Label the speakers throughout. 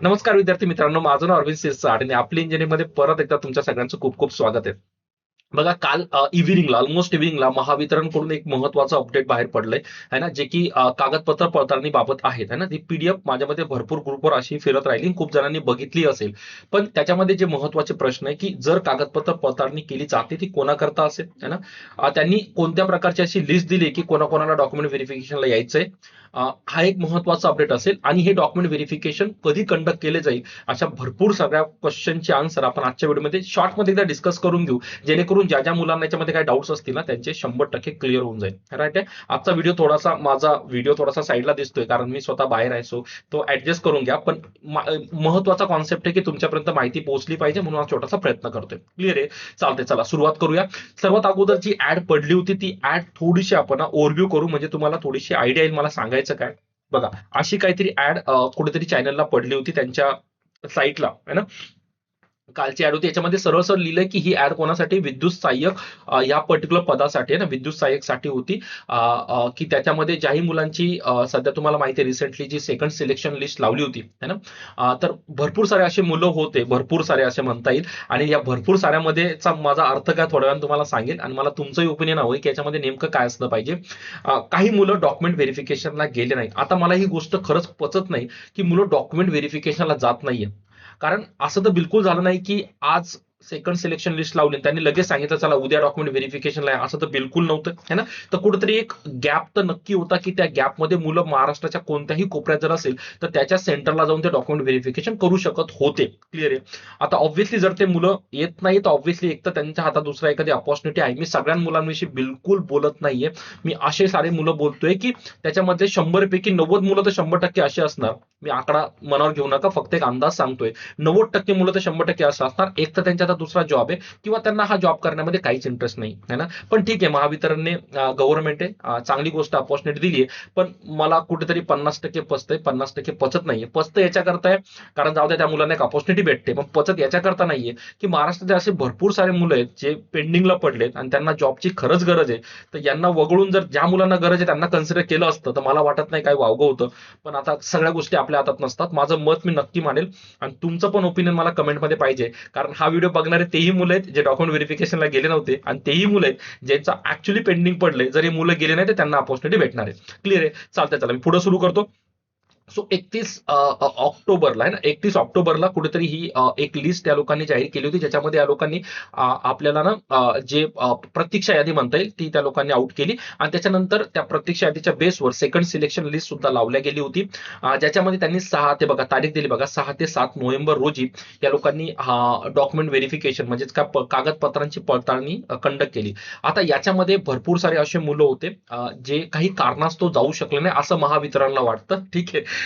Speaker 1: नमस्कार विद्यार्थी मित्रांनो, माझं नाव अरविंद सिरसाट आणि आपली इंजिनिअरिंगमध्ये परत एकदा तुमच्या सगळ्यांचं खूप खूप स्वागत आहे. बघा, काल इव्हिनिंगला ऑलमोस्ट इव्हिनिंगला महावितरणकडून एक महत्त्वाचं अपडेट बाहेर पडलंय, आहे ना, जे की कागदपत्र पडताळणीबाबत आहेत, आहे ना. ती पीडीएफ माझ्यामध्ये भरपूर ग्रुपवर अशी फिरत राहिली, खूप जणांनी बघितली असेल. पण त्याच्यामध्ये जे महत्त्वाचे प्रश्न आहे, की जर कागदपत्र पडताळणी केली जाते ती कोणाकरता असेल, आहे ना. त्यांनी कोणत्या प्रकारची अशी लिस्ट दिली की कोणाकोणाला डॉक्युमेंट व्हेरिफिकेशनला यायचंय. हा एक महत्त्वाचा अपडेट असेल आणि हे डॉक्युमेंट व्हेरिफिकेशन कधी कंडक्ट केले जाईल, अशा भरपूर सगळ्या क्वेश्चनचे आन्सर आपण आजच्या व्हिडिओमध्ये शॉर्टमध्ये एकदा डिस्कस करून घेऊ, जेणेकरून ज्या ज्या मुलांना याच्यामध्ये काही डाऊट्स असतील ना त्यांचे 100% क्लिअर होऊन जाईल. राईट आहे. आजचा व्हिडिओ थोडासा माझा व्हिडिओ थोडासा साईडला दिसतोय कारण मी स्वतः बाहेर आहे, सो तो ऍडजस्ट करून घ्या. पण महत्वाचा कॉन्सेप्ट आहे की तुमच्यापर्यंत माहिती पोहोचली पाहिजे, म्हणून हा छोटासा प्रयत्न करतोय. क्लिअर आहे. चालते, चला सुरुवात करूया. सर्वात अगोदर जी ऍड पडली होती ती ऍड थोडीशी आपण ओव्हरव्ह्यू करू, म्हणजे तुम्हाला थोडीशी आयडिया येईल मला सांगायचं काय. बघा, अशी काहीतरी ऍड कुठेतरी चॅनलला पडली होती त्यांच्या साईटला, आहे ना. कालची ऍड होती, याच्यामध्ये सरळ सरळ लिहिलंय की ही ऍड कोणासाठी, विद्युत सहाय्यक या पर्टिक्युलर पदासाठी आहे ना, विद्युत सहाय्यक साठी होती. की त्याच्यामध्ये ज्याही मुलांची सध्या तुम्हाला माहिती आहे रिसेंटली जी सेकंड सिलेक्शन लिस्ट लावली होती, है ना. तर भरपूर सारे असे मुलं होते, भरपूर सारे असे म्हणता येईल. आणि या भरपूर साऱ्यामध्येचा माझा अर्थ काय थोड्या वेळाने तुम्हाला सांगेल आणि मला तुमचंही ओपिनियन हवं की याच्यामध्ये नेमकं काय असलं पाहिजे. काही मुलं डॉक्युमेंट व्हेरिफिकेशनला गेले नाहीत. आता मला ही गोष्ट खरंच पचत नाही की मुलं डॉक्युमेंट व्हेरिफिकेशनला जात नाहीये. कारण असं तर बिलकुल झालं नाही की आज सेकंड सिलेक्शन लिस्ट लावली त्यांनी लगेच सांगितलं चला उद्या डॉक्युमेंट व्हेरिफिकेशनला आहे, असं तर बिलकुल नव्हतं, है ना. तर कुठेतरी एक गॅप तर नक्की होता की त्या गॅपमध्ये मुलं महाराष्ट्राच्या कोणत्याही कोपऱ्यात जर असेल तर त्याच्या सेंटरला जाऊन ते डॉक्युमेंट व्हेरिफिकेशन करू शकत होते. क्लिअर आहे. आता ऑब्व्हियसली जर ते मुलं येत नाही तर ऑब्व्हियसली एक तर त्यांच्या हातात दुसरा एखादी अपॉर्च्युनिटी आहे. मी सगळ्या मुलांविषयी बिलकुल बोलत नाहीये. मी असे सारे मुलं बोलतोय की त्याच्यामध्ये 100 पैकी 90 मुलं तर 100% असे असणार. मी आकडा मनावर घेऊ नका, फक्त एक अंदाज सांगतोय. 90% मुलं तर 100% असं असणार. एक तर त्यांच्या आता दुसरा जॉब आहे किंवा त्यांना हा जॉब करण्यामध्ये काहीच इंटरेस्ट नाही, है ना. पण ठीक आहे, महावितरणने गव्हर्नमेंट आहे, चांगली गोष्ट अपॉर्च्युनिटी दिली आहे. पण मला कुठेतरी 50% पचतंय, 50% पचत नाहीये. पचतं याच्याकरता आहे कारण जाऊ द्या त्या मुलांना एक अपॉर्च्युनिटी भेटते, पण पचत याच्याकरता नाहीये की महाराष्ट्रात असे भरपूर सारे मुलं आहेत जे पेंडिंगला पडलेत आणि त्यांना जॉबची खरंच गरज आहे. तर यांना वगळून जर ज्या मुलांना गरज आहे त्यांना कन्सिडर केलं असतं तर मला वाटत नाही काय वावगं होतं. पण आता सगळ्या गोष्टी आपल्या हातात नसतात. माझं मत मी नक्की मानेल आणि तुमचं पण ओपिनियन मला कमेंटमध्ये पाहिजे, कारण हा व्हिडिओ बघणारे तेही मुलं आहेत जे डॉक्युमेंट व्हेरिफिकेशनला गेले नव्हते आणि तेही मुलं आहेत ज्यांचं ऍक्च्युली पेंडिंग पडले. जर हे मुलं गेले नाही तर त्यांना अपॉर्च्युनिटी भेटणार आहे. क्लिअर आहे. चालतंय, चला मी पुढे सुरू करतो. सो 31 ऑक्टोबरला आहे ना, 31 ऑक्टोबरला कुठेतरी ही एक लिस्ट या लोकांनी जाहीर केली होती, ज्याच्यामध्ये या लोकांनी आपल्याला ना जे प्रतीक्षा यादी म्हणता येईल ती त्या लोकांनी आउट केली आणि त्याच्यानंतर त्या प्रतीक्षा यादीच्या बेसवर सेकंड सिलेक्शन लिस्ट सुद्धा लावल्या गेली होती. ज्याच्यामध्ये त्यांनी 6 ते बघा तारीख दिली बघा, 6 ते 7 नोव्हेंबर रोजी या लोकांनी डॉक्युमेंट व्हेरिफिकेशन म्हणजेच का कागदपत्रांची पडताळणी कंडक्ट केली. आता याच्यामध्ये भरपूर सारे असे मुलं होते जे काही कारणास्तव जाऊ शकले नाही असं महावितरणला वाटतं. ठीक आहे.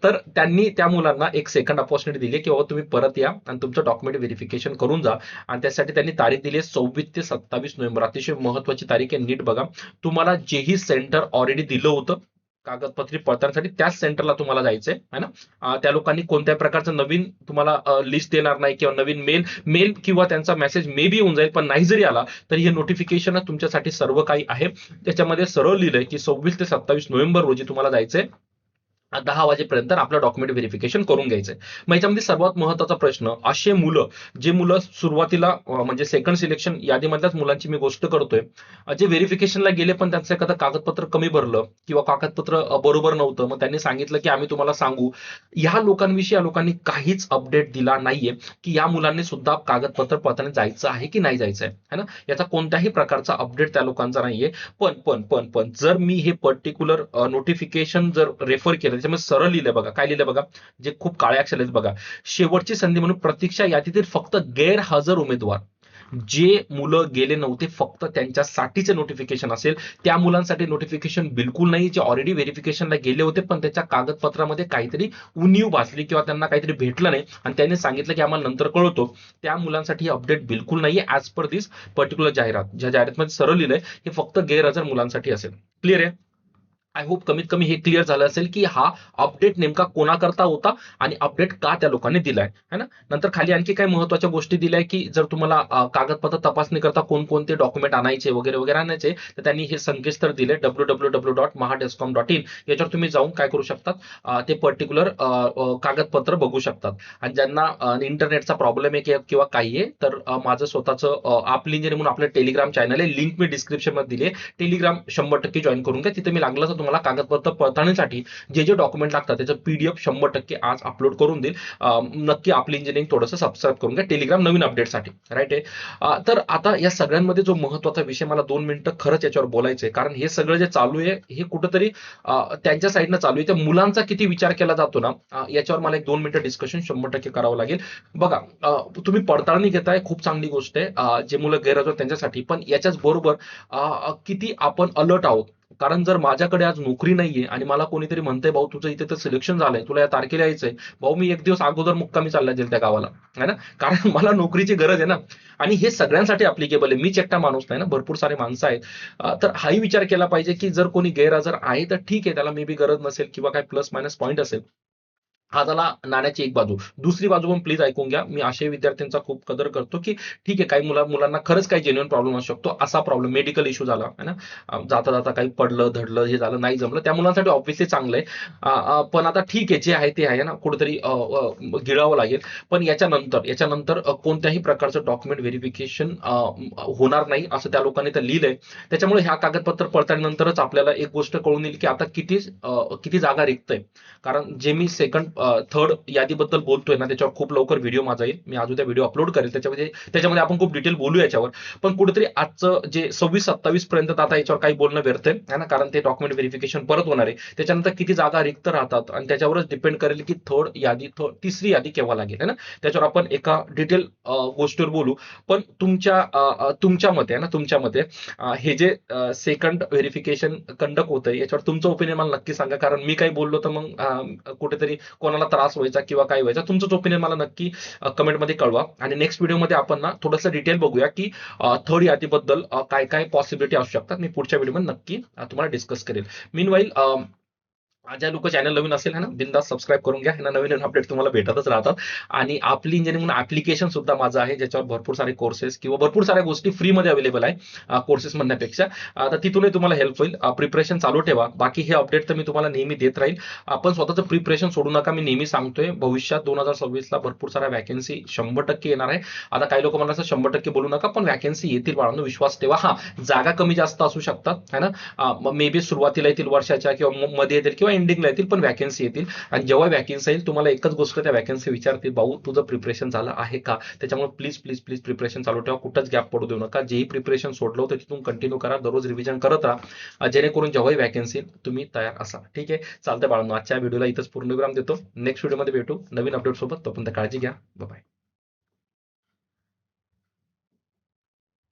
Speaker 1: तर त्यांनी त्या मुलांना एक सेकंड अपॉर्च्युनिटी दिली की बाबा तुम्ही परत या आणि तुमचं डॉक्युमेंट व्हेरिफिकेशन करून जा. आणि त्यासाठी त्यांनी तारीख दिली आहे 26 ते 27 नोव्हेंबर. अतिशय महत्वाची तारीख आहे, नीट बघा. तुम्हाला जेही सेंटर ऑलरेडी दिलं होतं कागदपत्री पडताळणीसाठी त्याच सेंटरला तुम्हाला जायचंय, है ना. त्या लोकांनी कोणत्याही प्रकारचं नवीन तुम्हाला लिस्ट देणार नाही किंवा नवीन मेल मेल किंवा त्यांचा मेसेज मे बी येऊन जाईल, पण नाही जरी आला तरी हे नोटिफिकेशन तुमच्यासाठी सर्व काही आहे. त्याच्यामध्ये सरळ लिहिलंय की 26 ते 27 नोव्हेंबर रोजी तुम्हाला जायचंय 10 वाजेपर्यंत आपलं डॉक्युमेंट व्हेरिफिकेशन करून घ्यायचंय. मग याच्यामध्ये सर्वात महत्वाचा प्रश्न, असे मुलं जे मुलं सुरुवातीला म्हणजे सेकंड सिलेक्शन यादीमधल्याच मुलांची मी गोष्ट करतोय, जे व्हेरिफिकेशनला गेले पण त्यांचं एखादं कागदपत्र कमी भरलं किंवा कागदपत्र बरोबर नव्हतं, मग त्यांनी सांगितलं की आम्ही तुम्हाला सांगू. ह्या लोकांविषयी या लोकांनी काहीच अपडेट दिला नाहीये की या मुलांनी सुद्धा कागदपत्र पडताना जायचं आहे की नाही जायचं आहे ना. याचा कोणत्याही प्रकारचा अपडेट त्या लोकांचा नाहीये. पण जर मी हे पर्टिक्युलर नोटिफिकेशन जर रेफर केलं त्याच्यामध्ये सरळ लिहिलंय बघा, काय लिहिलंय बघा, जे खूप काळे अक्षर आहेत बघा. शेवटची संधी म्हणून प्रतीक्षा यादीतील फक्त गैरहजर उमेदवार, जे मुलं गेले नव्हते फक्त त्यांच्यासाठीचे नोटिफिकेशन असेल. त्या मुलांसाठी नोटिफिकेशन बिलकुल नाही जे ऑलरेडी व्हेरिफिकेशनला गेले होते पण त्याच्या कागदपत्रामध्ये काहीतरी उणीव भासली किंवा त्यांना काहीतरी भेटलं नाही आणि त्यांनी सांगितलं की आम्हाला नंतर कळवतो. त्या मुलांसाठी अपडेट बिलकुल नाहीये ऍज पर दिस पर्टिक्युलर जाहिरात. ज्या जाहिरातमध्ये सरळ लिहिलंय हे फक्त गैरहजर मुलांसाठी असेल. क्लिअर आहे. आय होप कमीत कमी हे क्लिअर झालं असेल की हा अपडेट नेमका कोणाकरता होता आणि अपडेट का त्या लोकांनी दिलाय, है ना. नंतर खाली आणखी काही महत्वाच्या गोष्टी दिल्या की जर तुम्हाला कागदपत्र तपासणी करता कोणकोणते डॉक्युमेंट आणायचे वगैरे वगैरे आणायचे, तर त्यांनी हे संकेतस्थळ दिले www.mahadescom.in. याच्यावर तुम्ही जाऊन काय करू शकतात, ते पर्टिक्युलर कागदपत्र बघू शकतात. आणि ज्यांना इंटरनेटचा प्रॉब्लेम आहे किंवा काही आहे, तर माझं स्वतःचं आपली इंजिनिअर म्हणून आपलं टेलिग्राम चॅनल आहे, लिंक मी डिस्क्रिप्शन मध्ये दिली. टेलिग्राम 100% जॉईन करून घ्या. तिथे मी लागलं तर तुम्हाला कागदपत्र पडताळणीसाठी जे जे डॉक्युमेंट लागतात त्याचं PDF 100% आज अपलोड करून देईल. नक्की आपली इंजिनिअरिंग थोडंसं सबस्क्राईब करून घ्या टेलिग्राम नवीन अपडेटसाठी, राईट आहे. तर आता या सगळ्यांमध्ये जो महत्वाचा विषय मला 2 मिनिटं खरंच याच्यावर बोलायचंय, कारण हे सगळं जे चालू आहे हे कुठंतरी त्यांच्या साईडनं चालू आहे. त्या मुलांचा किती विचार केला जातो ना, याच्यावर मला एक 2 मिनिटं डिस्कशन 100% करावं लागेल. बघा, तुम्ही पडताळणी घेताय, खूप चांगली गोष्ट आहे, जे मुलं गैरहजर त्यांच्यासाठी, पण याच्याच बरोबर किती आपण अलर्ट आहोत. कारण जर माझ्याकडे आज नोकरी नाहीये आणि मला कोणीतरी म्हणतंय भाऊ तुझं इथे तर सिलेक्शन झालंय, तुला या तारखेला यायचंय, भाऊ मी एक दिवस अगोदर मुक्कामी चालला जाईल त्या गावाला, है ना. कारण मला नोकरीची गरज आहे ना. आणि हे सगळ्यांसाठी अप्लिकेबल आहे, मीच एकटा माणूस नाही ना, भरपूर सारे माणसं आहेत. तर हाही विचार केला पाहिजे की जर कोणी गैरहजर आहे तर ठीक आहे, त्याला मे बी गरज नसेल किंवा काय प्लस मायनस पॉईंट असेल. हा झाला नाण्याची एक बाजू. दुसरी बाजू पण प्लीज ऐकून घ्या. मी अशा विद्यार्थ्यांचा खूप कदर करतो की ठीक आहे, काही मुलांना खरंच काही जेन्युइन प्रॉब्लेम असू शकतो. असा प्रॉब्लेम मेडिकल इश्यू झाला है ना, जाता जाता काही पडलं धडलं हे झालं नाही जमलं, त्या मुलांसाठी ऑब्व्हियसली चांगलं आहे. पण आता ठीक आहे, जे आहे ते आहे ना, कुठेतरी गिळावं लागेल. पण याच्यानंतर कोणत्याही प्रकारचं डॉक्युमेंट व्हेरिफिकेशन होणार नाही असं त्या लोकांनी तर लिहिलंय. त्याच्यामुळे ह्या कागदपत्र पडताळल्यानंतरच आपल्याला एक गोष्ट कळून येईल की आता किती जागा रिक्त आहे. कारण जे मी सेकंड थर्ड यादीबद्दल बोलतोय ना, त्याच्यावर खूप लवकर व्हिडिओ माझा येईल. मी अजून त्या व्हिडिओ अपलोड करेल, त्याच्यामध्ये आपण खूप डिटेल बोलू याच्यावर. पण कुठेतरी आजचं जे 26-27 पर्यंत आता याच्यावर काही बोलणं व्यर्थ आहे ना, कारण ते डॉक्युमेंट व्हेरिफिकेशन परत होणार आहे. त्याच्यानंतर किती जागा रिक्त राहतात आणि त्याच्यावरच डिपेंड करेल की तिसरी यादी केव्हा लागेल, है ना. त्याच्यावर आपण एका डिटेल गोष्टीवर बोलू. पण तुमच्या मते आहे ना, तुमच्या मते हे जे सेकंड व्हेरिफिकेशन कंडक्ट होतंय याच्यावर तुमचं ओपिनियन मला नक्की सांगा. कारण मी काही बोललो तर मग कुठेतरी कोणाला त्रास व्हायचा किंवा काय व्हायचा. तुमचंच ओपिनियन मला नक्की कमेंटमध्ये कळवा. आणि नेक्स्ट व्हिडिओमध्ये आपण ना थोडंसं डिटेल बघूया की थर्ड यादीबद्दल काय काय पॉसिबिलिटी असू शकतात. मी पुढच्या व्हिडिओमध्ये नक्की तुम्हाला डिस्कस करेल. मीनवाईल ज्या लोक चॅनल नवीन असेल है ना, बिंदास सबस्क्राईब करून घ्या. ह्यांना नवीन नवीन अपडेट तुम्हाला भेटतच राहतात. आणि आपली इंजिनिअरिंग म्हणून ऍप्लिकेशन सुद्धा माझं आहे, ज्याच्यावर भरपूर सारे कोर्सेस किंवा भरपूर साऱ्या गोष्टी फ्रीमध्ये अवेलेबल आहे, कोर्सेस म्हणण्यापेक्षा. तर तिथूनही तुम्हाला हेल्प होईल. प्रिपरेशन चालू ठेवा. बाकी हे अपडेट तर मी तुम्हाला नेहमी देत राहील. आपण स्वतःचं प्रिपरेशन सोडू नका. मी नेहमी सांगतोय, भविष्यात 2026ला भरपूर साऱ्या वॅकन्सी 100% येणार आहे. आता काही लोक मला 100% बोलू नका, पण वॅकन्सी येतील बाळांनो, विश्वास ठेवा. हा, जागा कमी जास्त असू शकतात है ना, मे बी सुरुवातीला येतील वर्षाच्या किंवा मध्ये येतील किंवा एंडिंगला येतील, पण वॅकन्सी येतील. आणि जेव्हा वॅकन्सी येईल तुम्हाला एकच गोष्ट त्या वॅकन्सी विचारतील, भाऊ तुझं प्रिपरेशन झालं आहे का. त्याच्यामुळे प्लीज प्लीज प्लीज प्रिपरेशन चालू ठेवा. कुठंच गॅप पडू देऊ नका. जेही प्रिपरेशन सोडलं होतं तिथून कंटिन्यू करा. दररोज रिव्हिजन करत राहा, जेणेकरून जेव्हाही वॅकन्सी तुम्ही तयार असा. ठीक आहे, चालतंय बाळांनो, आजच्या व्हिडिओला इथंच पूर्ण विराम देतो. नेक्स्ट व्हिडिओमध्ये भेटू नवीन अपडेट सोबत. तोपर्यंत काळजी घ्या. बाय.